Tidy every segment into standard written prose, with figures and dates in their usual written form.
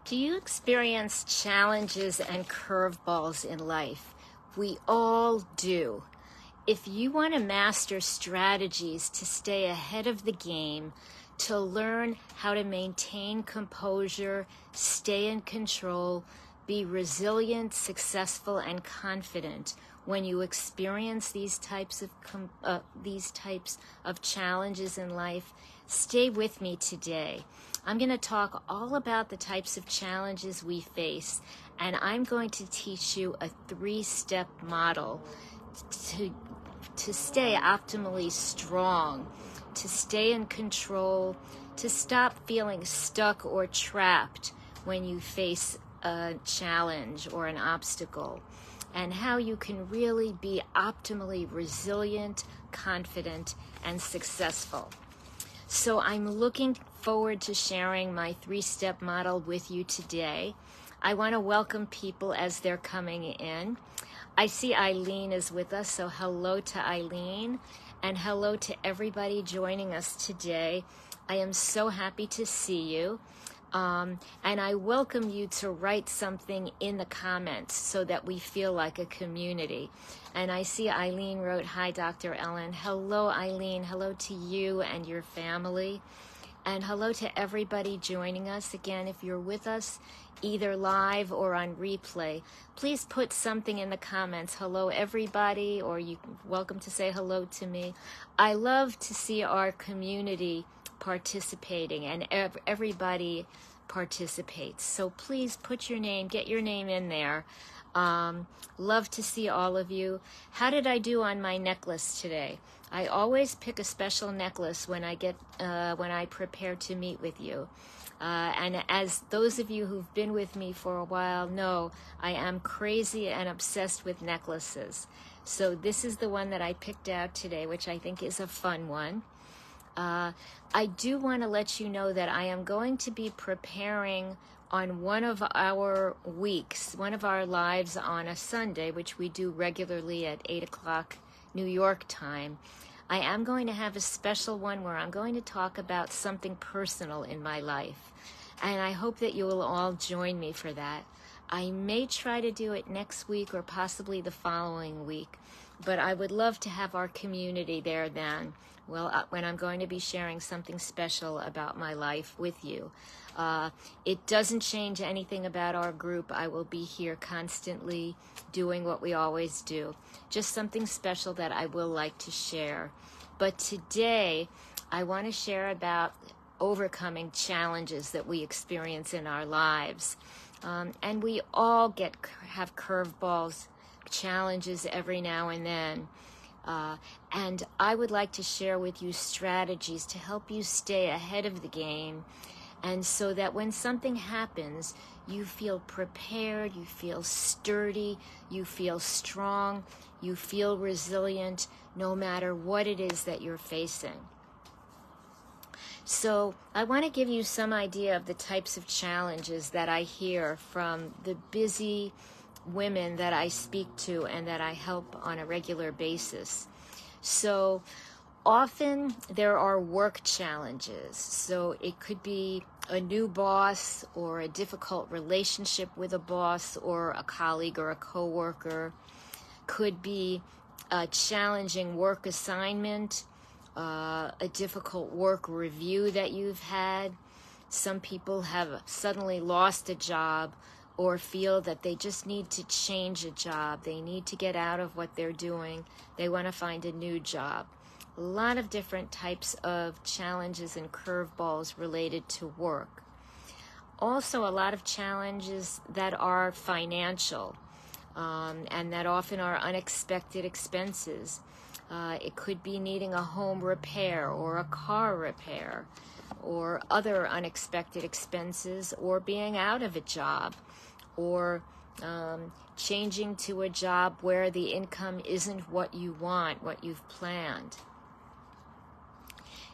Do you experience challenges and curveballs in life? We all do. If you want to master strategies to stay ahead of the game, to learn how to maintain composure, stay in control, be resilient, successful, and confident when you experience these types of challenges in life, stay with me today. I'm going to talk all about the types of challenges we face, and I'm going to teach you a 3-step model to stay optimally strong, to stay in control, to stop feeling stuck or trapped when you face a challenge or an obstacle, and how you can really be optimally resilient, confident, and successful. So I'm looking forward to sharing my 3-step model with you today. I want to welcome people as they're coming in. I see Eileen is with us, so hello to Eileen, and hello to everybody joining us today. I am so happy to see you. And I welcome you to write something in the comments so that we feel like a community. And I see Eileen wrote, "Hi, Dr. Ellen." Hello, Eileen. Hello to you and your family. And hello to everybody joining us. Again, if you're with us either live or on replay, please put something in the comments. Hello, everybody, or you're welcome to say hello to me. I love to see our community participating, and everybody participates. So please put your name, get your name in there. Love to see all of you. How did I do on my necklace today? I always pick a special necklace when I prepare to meet with you. And as those of you who've been with me for a while know, I am crazy and obsessed with necklaces. So this is the one that I picked out today, which I think is a fun one. I do want to let you know that I am going to be preparing on one of our weeks, one of our lives on a Sunday, which we do regularly at 8 o'clock New York time. I am going to have a special one where I'm going to talk about something personal in my life. And I hope that you will all join me for that. I may try to do it next week or possibly the following week, but I would love to have our community there then. Well, when I'm going to be sharing something special about my life with you. It doesn't change anything about our group. I will be here constantly doing what we always do. Just something special that I will like to share. But today, I want to share about overcoming challenges that we experience in our lives. And we all have curveballs, challenges every now and then. And I would like to share with you strategies to help you stay ahead of the game, and so that when something happens, you feel prepared, you feel sturdy, you feel strong, you feel resilient, no matter what it is that you're facing. So I want to give you some idea of the types of challenges that I hear from the busy women that I speak to and that I help on a regular basis. So often there are work challenges. So it could be a new boss or a difficult relationship with a boss or a colleague or a coworker. Could be a challenging work assignment, a difficult work review that you've had. Some people have suddenly lost a job or feel that they just need to change a job. They need to get out of what they're doing. They want to find a new job. A lot of different types of challenges and curveballs related to work. Also, a lot of challenges that are financial, and that often are unexpected expenses. It could be needing a home repair or a car repair, or other unexpected expenses, or being out of a job, or changing to a job where the income isn't what you want, what you've planned.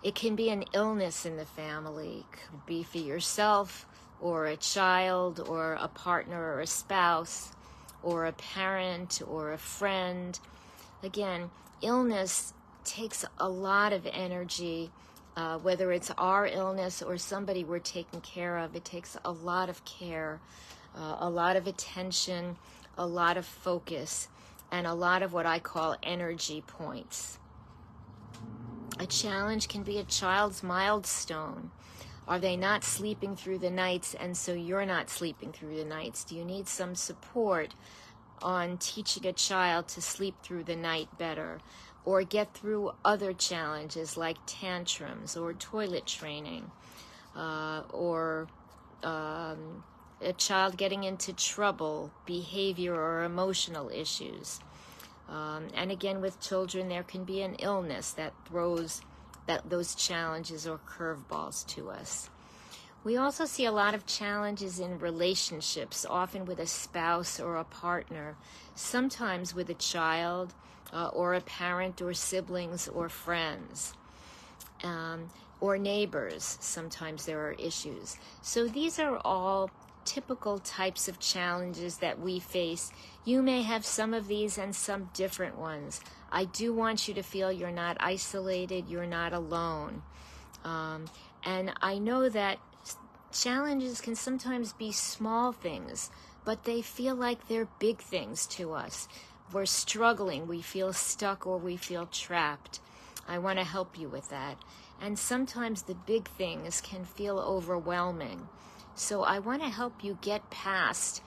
It can be an illness in the family. It could be for yourself, or a child, or a partner, or a spouse, or a parent, or a friend. Again, illness takes a lot of energy Whether it's our illness or somebody we're taking care of, it takes a lot of care, a lot of attention, a lot of focus, and a lot of what I call energy points. A challenge can be a child's milestone. Are they not sleeping through the nights, and so you're not sleeping through the nights? Do you need some support on teaching a child to sleep through the night better, or get through other challenges like tantrums or toilet training, or a child getting into trouble, behavior or emotional issues? And again, with children, there can be an illness that throws those challenges or curveballs to us. We also see a lot of challenges in relationships, often with a spouse or a partner, sometimes with a child or a parent or siblings or friends, or neighbors. Sometimes there are issues. So these are all typical types of challenges that we face. You may have some of these and some different ones. I do want you to feel you're not isolated, you're not alone. And I know that challenges can sometimes be small things, but they feel like they're big things to us. We're struggling, we feel stuck, or we feel trapped. I want to help you with that. And sometimes the big things can feel overwhelming. So I want to help you get past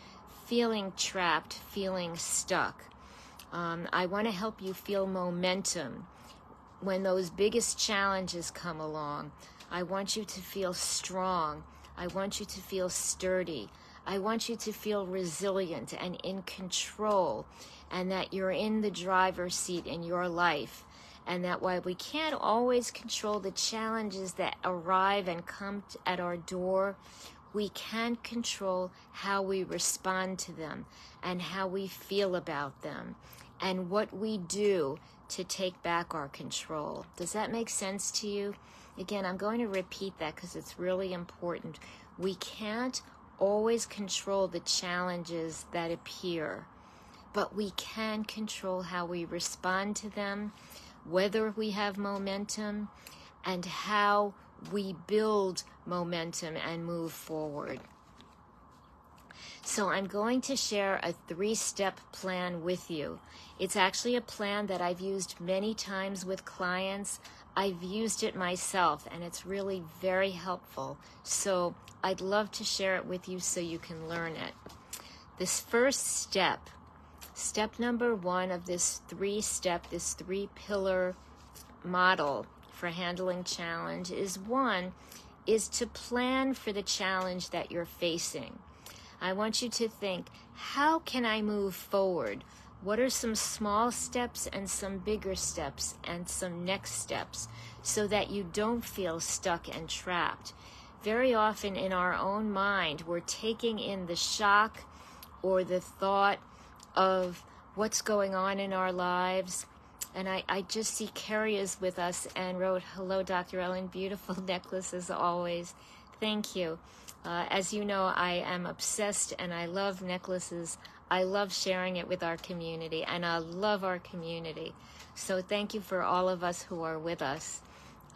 feeling trapped, feeling stuck. I want to help you feel momentum when those biggest challenges come along. I want you to feel strong. I want you to feel sturdy. I want you to feel resilient and in control, and that you're in the driver's seat in your life. And that while we can't always control the challenges that arrive and come at our door, we can control how we respond to them and how we feel about them and what we do to take back our control. Does that make sense to you? Again, I'm going to repeat that because it's really important. We can't always control the challenges that appear, but we can control how we respond to them, whether we have momentum, and how we build momentum and move forward. So I'm going to share a 3-step plan with you. It's actually a plan that I've used many times with clients. I've used it myself, and it's really very helpful. So I'd love to share it with you so you can learn it. This first step number 1 of this 3-pillar model for handling challenge is to plan for the challenge that you're facing. I want you to think, how can I move forward? What are some small steps and some bigger steps and some next steps so that you don't feel stuck and trapped? Very often in our own mind, we're taking in the shock or the thought of what's going on in our lives. And I just see Carrie is with us and wrote, "Hello, Dr. Ellen, beautiful necklace as always." Thank you. As you know, I am obsessed and I love necklaces. I love sharing it with our community, and I love our community. So thank you for all of us who are with us.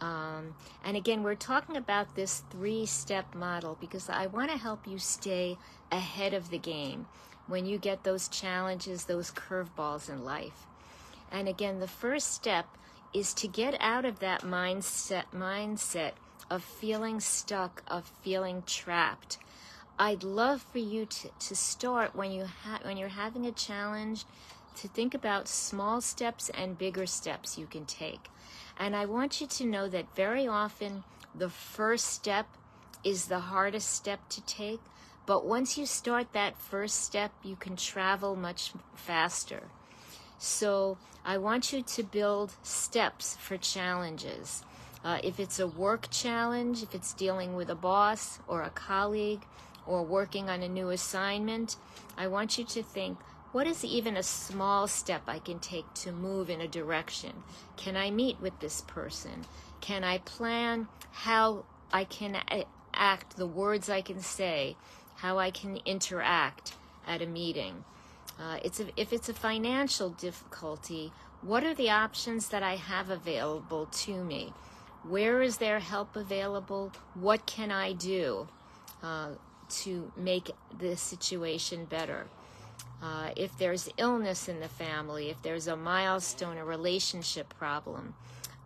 And again, we're talking about this 3-step model because I want to help you stay ahead of the game when you get those challenges, those curveballs in life. And again, the first step is to get out of that mindset of feeling stuck, of feeling trapped. I'd love for you to start when you're having a challenge to think about small steps and bigger steps you can take. And I want you to know that very often the first step is the hardest step to take, but once you start that first step, you can travel much faster. So I want you to build steps for challenges. If it's a work challenge, if it's dealing with a boss or a colleague or working on a new assignment, I want you to think, what is even a small step I can take to move in a direction? Can I meet with this person? Can I plan how I can act, the words I can say, how I can interact at a meeting? If it's a financial difficulty, what are the options that I have available to me? Where is there help available? What can I do to make this situation better? If there's illness in the family, if there's a milestone, a relationship problem,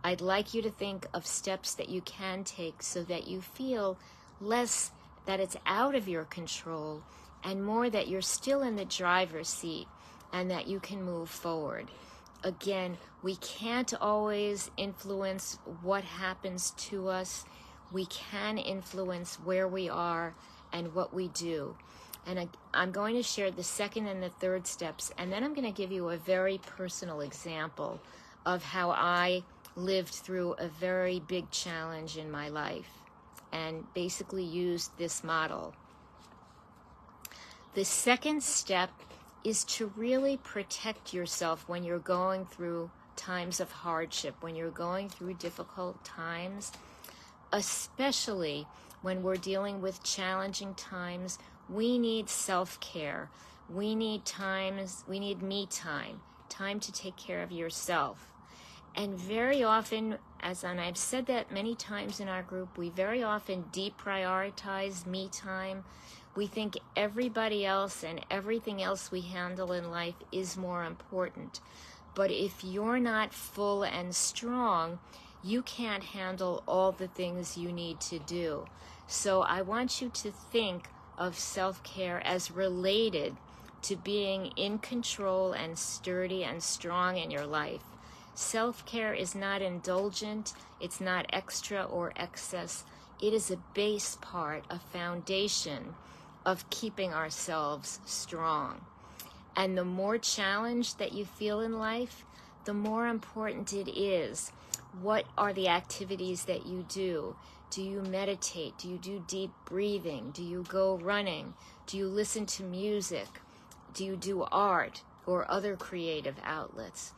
I'd like you to think of steps that you can take so that you feel less that it's out of your control and more that you're still in the driver's seat and that you can move forward. Again, we can't always influence what happens to us. We can influence where we are and what we do. And I'm going to share the second and the third steps, and then I'm going to give you a very personal example of how I lived through a very big challenge in my life and basically used this model. The second step is to really protect yourself when you're going through times of hardship, when you're going through difficult times, especially when we're dealing with challenging times. We need self-care. We need me time to take care of yourself. And very often, and I've said that many times in our group, we very often deprioritize me time. We think everybody else and everything else we handle in life is more important. But if you're not full and strong, you can't handle all the things you need to do. So I want you to think of self-care as related to being in control and sturdy and strong in your life. Self-care is not indulgent, it's not extra or excess. It is a base part, a foundation of keeping ourselves strong. And the more challenge that you feel in life, the more important it is. What are the activities that you do? Do you meditate? Do you do deep breathing? Do you go running? Do you listen to music? Do you do art or other creative outlets?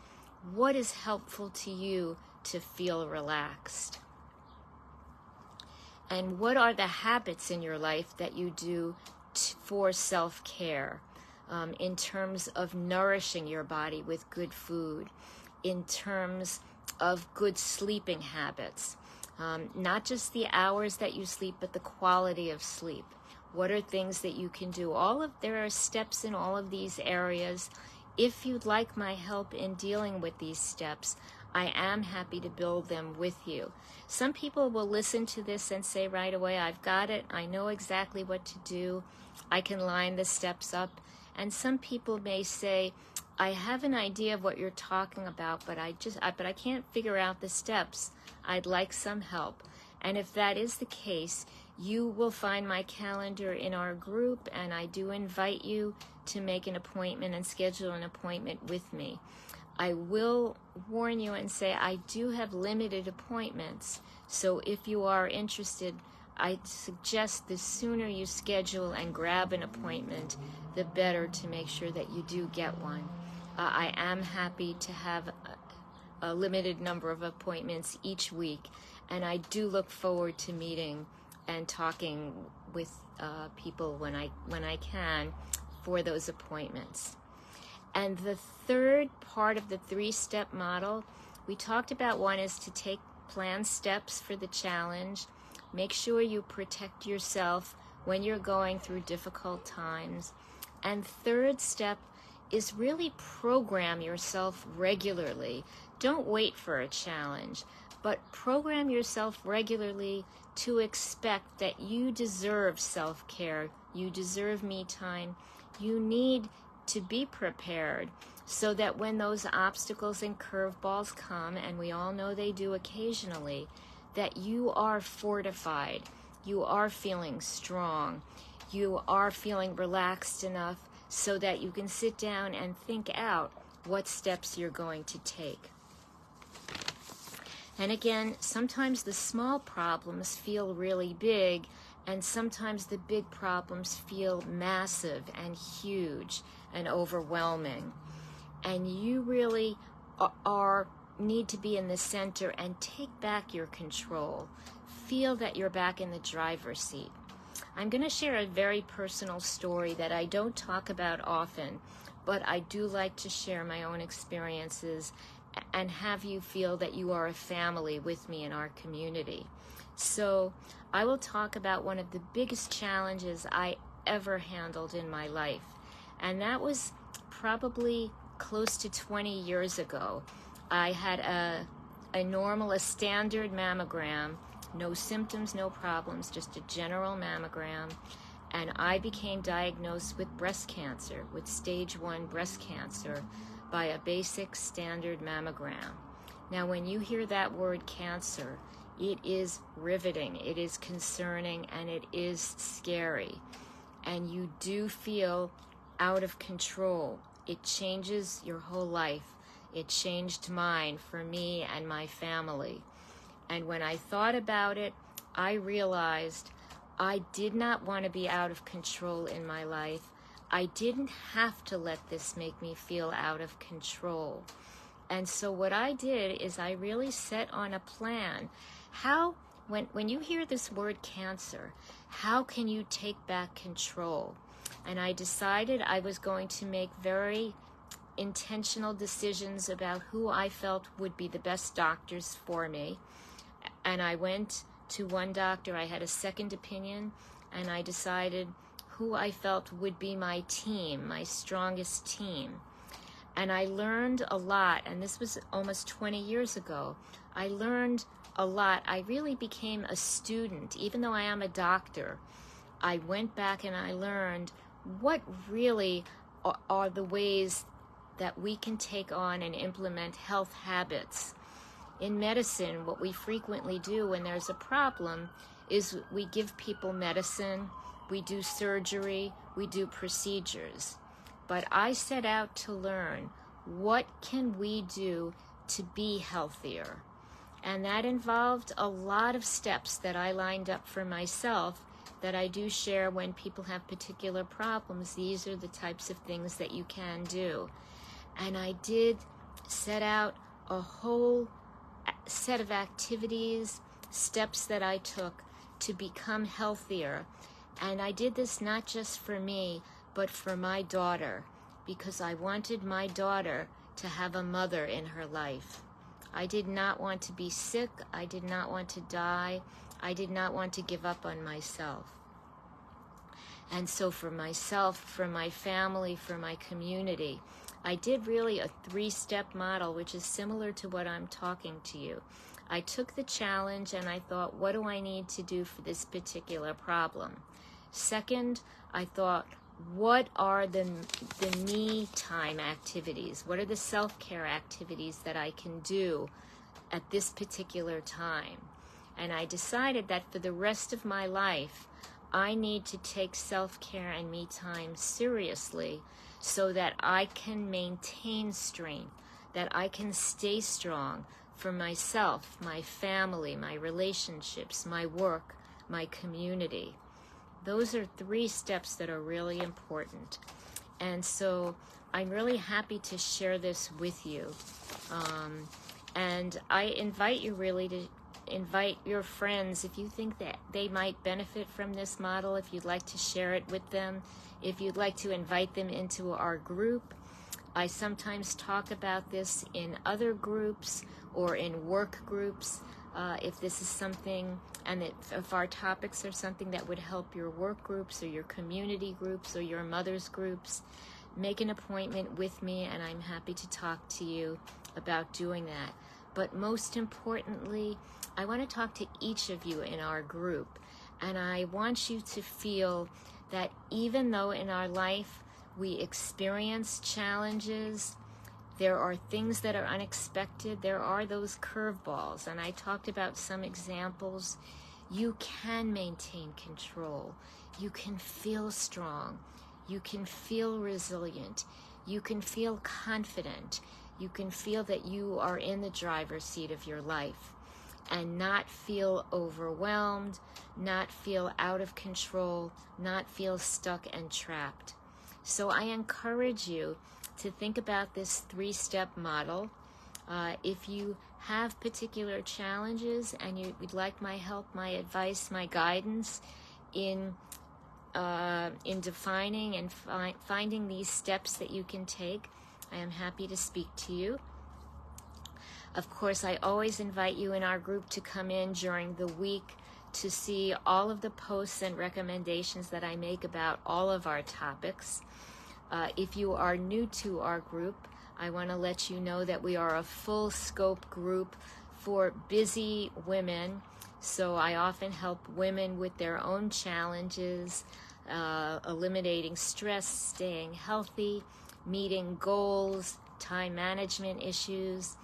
What is helpful to you to feel relaxed? And what are the habits in your life that you do for self-care, in terms of nourishing your body with good food, in terms of good sleeping habits? Not just the hours that you sleep, but the quality of sleep. What are things that you can do? There are steps in all of these areas. If you'd like my help in dealing with these steps, I am happy to build them with you. Some people will listen to this and say right away, I've got it. I know exactly what to do. I can line the steps up. And some people may say, I have an idea of what you're talking about, but I can't figure out the steps. I'd like some help. And if that is the case, you will find my calendar in our group, and I do invite you to make an appointment and schedule an appointment with me. I will warn you and say I do have limited appointments, so if you are interested, I suggest the sooner you schedule and grab an appointment, the better, to make sure that you do get one. I am happy to have a limited number of appointments each week, and I do look forward to meeting and talking with people when I can for those appointments. And the third part of the three-step model, we talked about one is to take planned steps for the challenge. Make sure you protect yourself when you're going through difficult times. And third step is really program yourself regularly. Don't wait for a challenge, but program yourself regularly to expect that you deserve self-care, you deserve me time, you need to be prepared so that when those obstacles and curveballs come, and we all know they do occasionally, that you are fortified, you are feeling strong, you are feeling relaxed enough so that you can sit down and think out what steps you're going to take. And again, sometimes the small problems feel really big, and sometimes the big problems feel massive and huge and overwhelming. And you really need to be in the center and take back your control. Feel that you're back in the driver's seat. I'm going to share a very personal story that I don't talk about often, but I do like to share my own experiences and have you feel that you are a family with me in our community. So I will talk about one of the biggest challenges I ever handled in my life, and that was probably close to 20 years ago. I had a standard mammogram, no symptoms, no problems, just a general mammogram, and I became diagnosed with breast cancer, with stage 1 breast cancer, by a basic standard mammogram. Now, when you hear that word cancer, it is riveting, it is concerning, and it is scary. And you do feel out of control. It changes your whole life. It changed mine, for me and my family. And when I thought about it, I realized I did not want to be out of control in my life. I didn't have to let this make me feel out of control. And so what I did is I really set on a plan. When you hear this word cancer, how can you take back control? And I decided I was going to make very intentional decisions about who I felt would be the best doctors for me. And I went to one doctor, I had a second opinion, and I decided who I felt would be my team, my strongest team. And I learned a lot, and this was almost 20 years ago. I learned a lot. I really became a student. Even though I am a doctor, I went back and I learned what really are the ways that we can take on and implement health habits. In medicine, what we frequently do when there's a problem is we give people medicine, we do surgery, we do procedures. But I set out to learn, what can we do to be healthier? And that involved a lot of steps that I lined up for myself that I do share when people have particular problems. These are the types of things that you can do. And I did set out a whole set of activities, steps that I took to become healthier. And I did this not just for me, but for my daughter, because I wanted my daughter to have a mother in her life. I did not want to be sick. I did not want to die. I did not want to give up on myself. And so for myself, for my family, for my community, I did really a 3-step model, which is similar to what I'm talking to you. I took the challenge and I thought, what do I need to do for this particular problem? Second, I thought, what are the me time activities? What are the self-care activities that I can do at this particular time? And I decided that for the rest of my life, I need to take self-care and me time seriously so that I can maintain strength, that I can stay strong for myself, my family, my relationships, my work, my community. Those are 3 steps that are really important. And so I'm really happy to share this with you. And I invite you really to invite your friends if you think that they might benefit from this model, if you'd like to share it with them, if you'd like to invite them into our group. I sometimes talk about this in other groups or in work groups. If this is something, and if our topics are something that would help your work groups or your community groups or your mother's groups, make an appointment with me and I'm happy to talk to you about doing that. But most importantly, I want to talk to each of you in our group, and I want you to feel that even though in our life we experience challenges, there are things that are unexpected, there are those curveballs, and I talked about some examples. You can maintain control. You can feel strong. You can feel resilient. You can feel confident. You can feel that you are in the driver's seat of your life and not feel overwhelmed, not feel out of control, not feel stuck and trapped. So I encourage you to think about this 3-step model. If you have particular challenges and you would like my help, my advice, my guidance in defining and finding these steps that you can take, I am happy to speak to you. Of course, I always invite you in our group to come in during the week to see all of the posts and recommendations that I make about all of our topics. If you are new to our group, I want to let you know that we are a full scope group for busy women. So I often help women with their own challenges, eliminating stress, staying healthy, meeting goals, time management issues.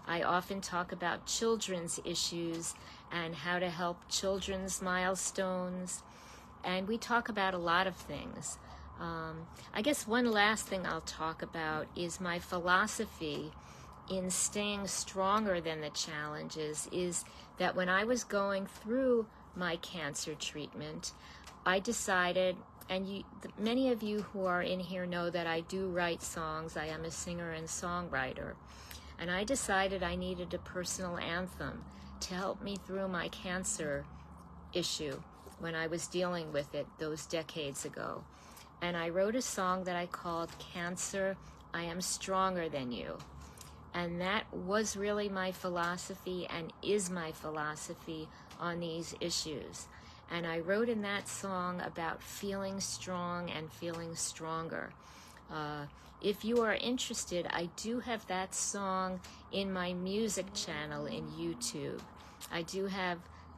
I often talk about children's issues and how to help children's milestones. And we talk about a lot of things. I guess one last thing I'll talk about is my philosophy in staying stronger than the challenges is that when I was going through my cancer treatment, I decided, and many of you who are in here know that I do write songs. I am a singer and songwriter. And I decided I needed a personal anthem to help me through my cancer issue when I was dealing with it those decades ago. And I wrote a song that I called Cancer, I Am Stronger Than You. And that was really my philosophy and is my philosophy on these issues. And I wrote in that song about feeling strong and feeling stronger. If you are interested, I do have that song in my music channel in YouTube. I do have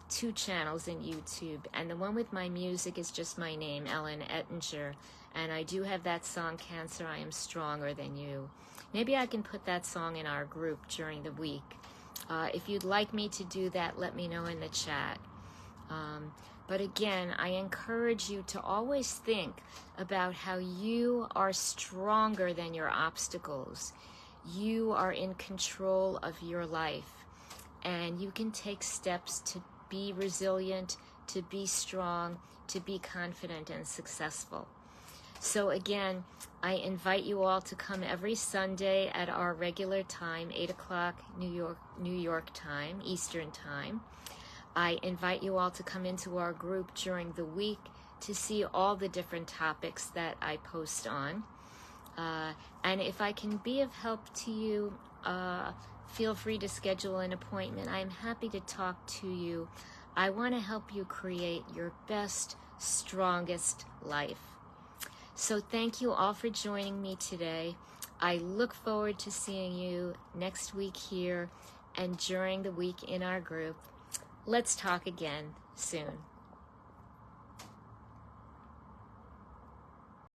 2 channels in YouTube, and the one with my music is just my name, Ellen Ettinger, and I do have that song, Cancer, I Am Stronger Than You. Maybe I can put that song in our group during the week. If you'd like me to do that, let me know in the chat. But again, I encourage you to always think about how you are stronger than your obstacles. You are in control of your life, and you can take steps to be resilient, to be strong, to be confident and successful. So again, I invite you all to come every Sunday at our regular time, 8 o'clock New York time, Eastern time. I invite you all to come into our group during the week to see all the different topics that I post on. And if I can be of help to you, feel free to schedule an appointment. I'm happy to talk to you. I want to help you create your best, strongest life. So thank you all for joining me today. I look forward to seeing you next week here and during the week in our group. Let's talk again soon.